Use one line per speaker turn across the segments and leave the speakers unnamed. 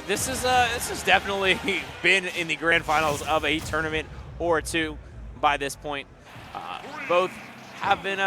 this has definitely been in the grand finals of a tournament or two by this point. Both have been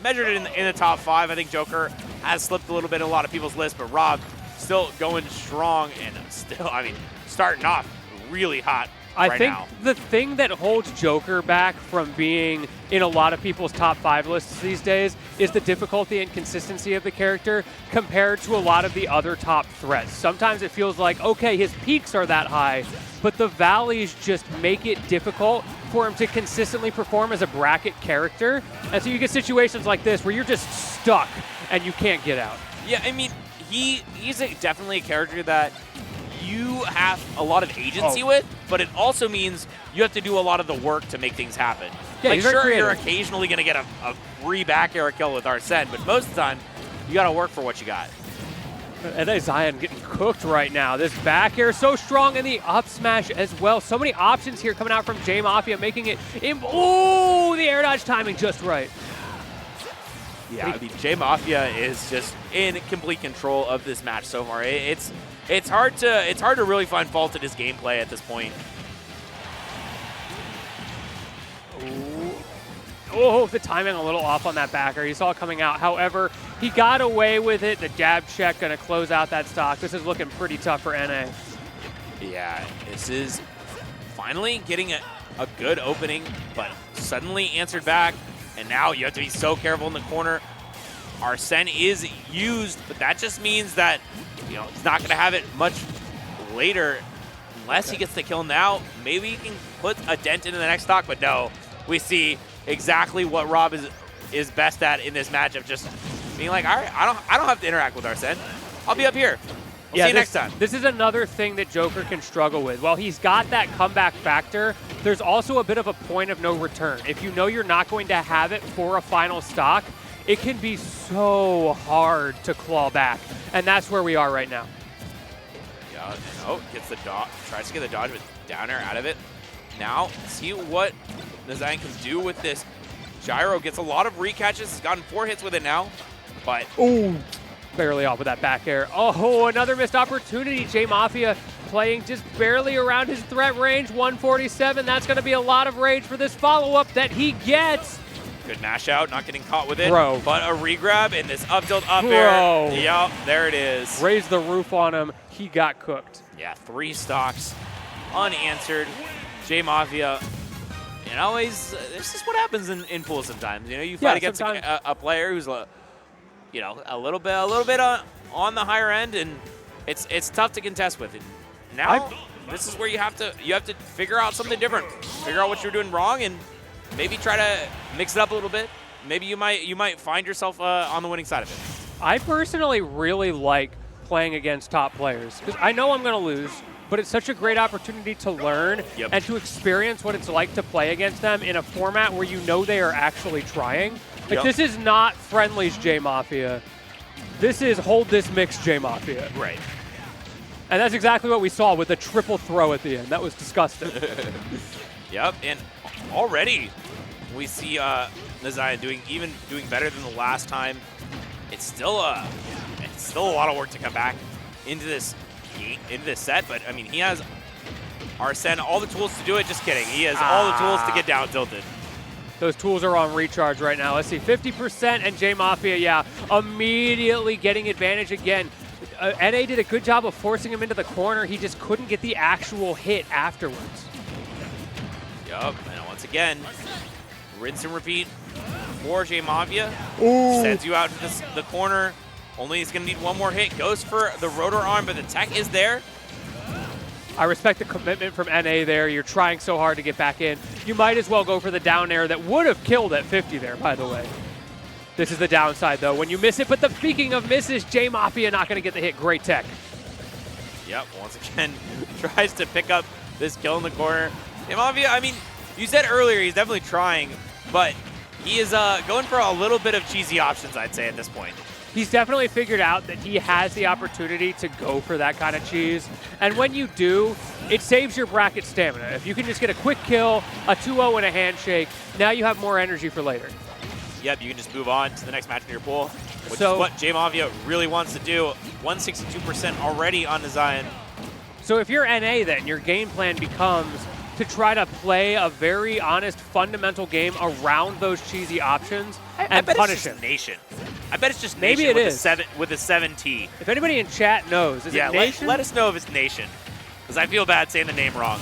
measured in the top 5. I think Joker has slipped a little bit in a lot of people's lists, but Rob still going strong and still, I mean, starting off really hot.
I think the thing that holds Joker back from being in a lot of people's top 5 lists these days is the difficulty and consistency of the character compared to a lot of the other top threats. Sometimes it feels like, okay, his peaks are that high, but the valleys just make it difficult for him to consistently perform as a bracket character. And so you get situations like this where you're just stuck and you can't get out.
Yeah, I mean, he's definitely a character that you have a lot of agency with, but it also means you have to do a lot of the work to make things happen.
Yeah,
like, sure, you're occasionally going to get a free back air kill with Arsene, but most of the time, you got to work for what you got.
And Na7ion getting cooked right now. This back air so strong, and the up smash as well. So many options here coming out from JMafia, making it, ooh, the air dodge timing just right.
Yeah, I mean, JMafia is just in complete control of this match so far. It's hard to really find fault in his gameplay at this point.
Oh, the timing a little off on that backer. You saw it coming out. However, he got away with it. The jab check going to close out that stock. This is looking pretty tough for NA.
Yeah, this is finally getting a good opening, but suddenly answered back. And now you have to be so careful in the corner. Arsene is used, but that just means that, you know, he's not going to have it much later unless he gets the kill now. Maybe he can put a dent into the next stock, but no. We see exactly what Rob is best at in this matchup, just being like, all right, I don't have to interact with Arsene. I'll be up here. We'll see you next time.
This is another thing that Joker can struggle with. While he's got that comeback factor, there's also a bit of a point of no return. If you know you're not going to have it for a final stock, it can be so hard to claw back. And that's where we are right now.
Yeah, no, gets the dodge, tries to get the dodge with down air out of it. Now, see what Na7ion can do with this. Gyro gets a lot of recatches. He's gotten 4 hits with it now, but...
Ooh, barely off with that back air. Oh, another missed opportunity. JMafia playing just barely around his threat range, 147. That's going to be a lot of rage for this follow-up that he gets.
Good mash out, not getting caught with it.
Bro.
But a regrab and this up tilt up air. Yep, there it is.
Raised the roof on him. He got cooked.
Yeah, 3 stocks unanswered. JMafia, you know, this is what happens in pools sometimes. You know, you fight against a player who's, you know, a little bit on the higher end, and it's tough to contest with. And now this is where you have to figure out something different. Figure out what you're doing wrong, and maybe try to mix it up a little bit. Maybe you might find yourself on the winning side of it.
I personally really like playing against top players because I know I'm going to lose, but it's such a great opportunity to learn and to experience what it's like to play against them in a format where you know they are actually trying. Like, this is not friendlies JMafia. This is hold this mix JMafia.
Right.
And that's exactly what we saw with the triple throw at the end. That was disgusting.
Yep, and already we see Na7ion doing better than the last time. It's still a lot of work to come back into this set, but I mean, he has Arsene all the tools to do it. Just kidding. He has all the tools to get down tilted.
Those tools are on recharge right now. Let's see, 50% and JMafia, immediately getting advantage again. NA did a good job of forcing him into the corner. He just couldn't get the actual hit afterwards.
Yup, and once again, rinse and repeat for JMafia. Sends you out to the corner. Only he's going to need one more hit. Goes for the rotor arm, but the tech is there.
I respect the commitment from NA there. You're trying so hard to get back in. You might as well go for the down air that would have killed at 50 there, by the way. This is the downside, though, when you miss it. But speaking of misses, JMafia not going to get the hit. Great tech.
Yep, once again, tries to pick up this kill in the corner. JMafia, I mean, you said earlier he's definitely trying, but he is going for a little bit of cheesy options, I'd say, at this point.
He's definitely figured out that he has the opportunity to go for that kind of cheese. And when you do, it saves your bracket stamina. If you can just get a quick kill, a 2-0 and a handshake, now you have more energy for later.
Yep, you can just move on to the next match in your pool which is what JMafia really wants to do. 162% already on Na7ion.
So if you're NA, then your game plan becomes to try to play a very honest, fundamental game around those cheesy options and punish
it's
him.
Nation. I bet it's just
Maybe
Nation
it
with
is.
With a 7T.
If anybody in chat knows, is it Nation?
Let us know if it's Nation, because I feel bad saying the name wrong.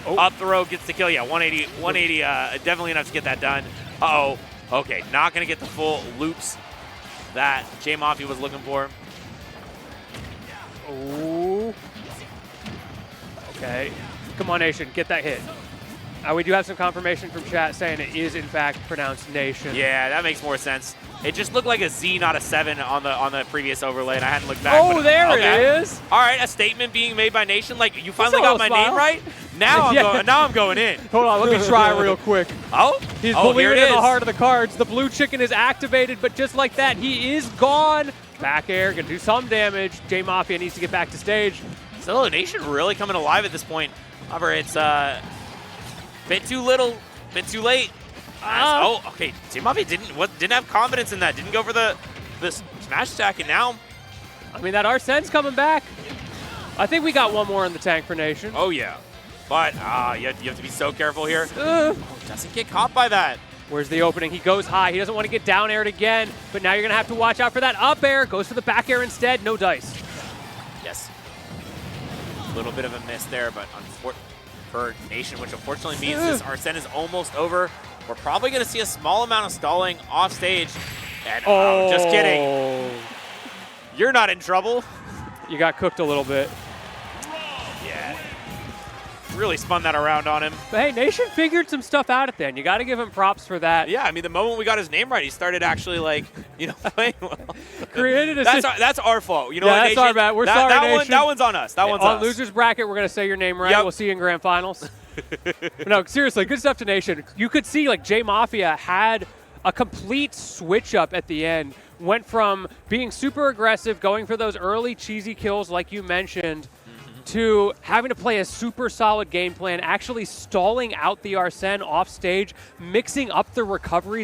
Oh.
Up throw gets the kill. Yeah, 180, definitely enough to get that done. Uh-oh. Okay, not going to get the full loops that JMafia was looking for.
Oh. Okay. Come on, Nation, get that hit. We do have some confirmation from chat saying it is in fact pronounced Nation.
Yeah, that makes more sense. It just looked like a Z, not a 7 on the previous overlay, and I hadn't looked back.
Oh, there it is.
All right, a statement being made by Nation. Like, you finally
That's a
got my
little
name
smile.
right. Now I'm going in.
Hold on, let me try real quick.
Oh,
He's
here
believing
it
in the
is.
heart of the cards. The blue chicken is activated, but just like that, he is gone. Back air, gonna do some damage. JMafia needs to get back to stage.
So Nation really coming alive at this point. However, it's bit too little, bit too late. Oh, okay. JMafia didn't have confidence in that. Didn't go for the smash attack, and now,
I mean, that Arsene's coming back. I think we got one more in the tank for Nation.
oh yeah. But you have to be so careful here. Doesn't get caught by that.
Where's the opening? He goes high. He doesn't want to get down aired again, but now you're going to have to watch out for that up air. Goes for the back air instead. No dice.
Yes. A little bit of a miss there, but for Nation, which unfortunately means this Arsene is almost over. We're probably going to see a small amount of stalling off stage. And just kidding. You're not in trouble.
You got cooked a little bit.
Yeah. Really spun that around on him.
But hey, Nation figured some stuff out at the end. You got to give him props for that.
Yeah, I mean, the moment we got his name right, he started actually, like, playing well.
Created a
that's our fault. You know
Yeah,
what,
that's
Nation?
our bad. We're sorry, Nation.
That one's on us. That one's
on
us.
Losers Bracket, we're going to say your name right.
Yep.
We'll see you in Grand Finals. But no, seriously, good stuff to Nation. You could see, like, JMafia had a complete switch up at the end. Went from being super aggressive, going for those early cheesy kills like you mentioned, to having to play a super solid game plan, actually stalling out the Arsene off stage, mixing up the recoveries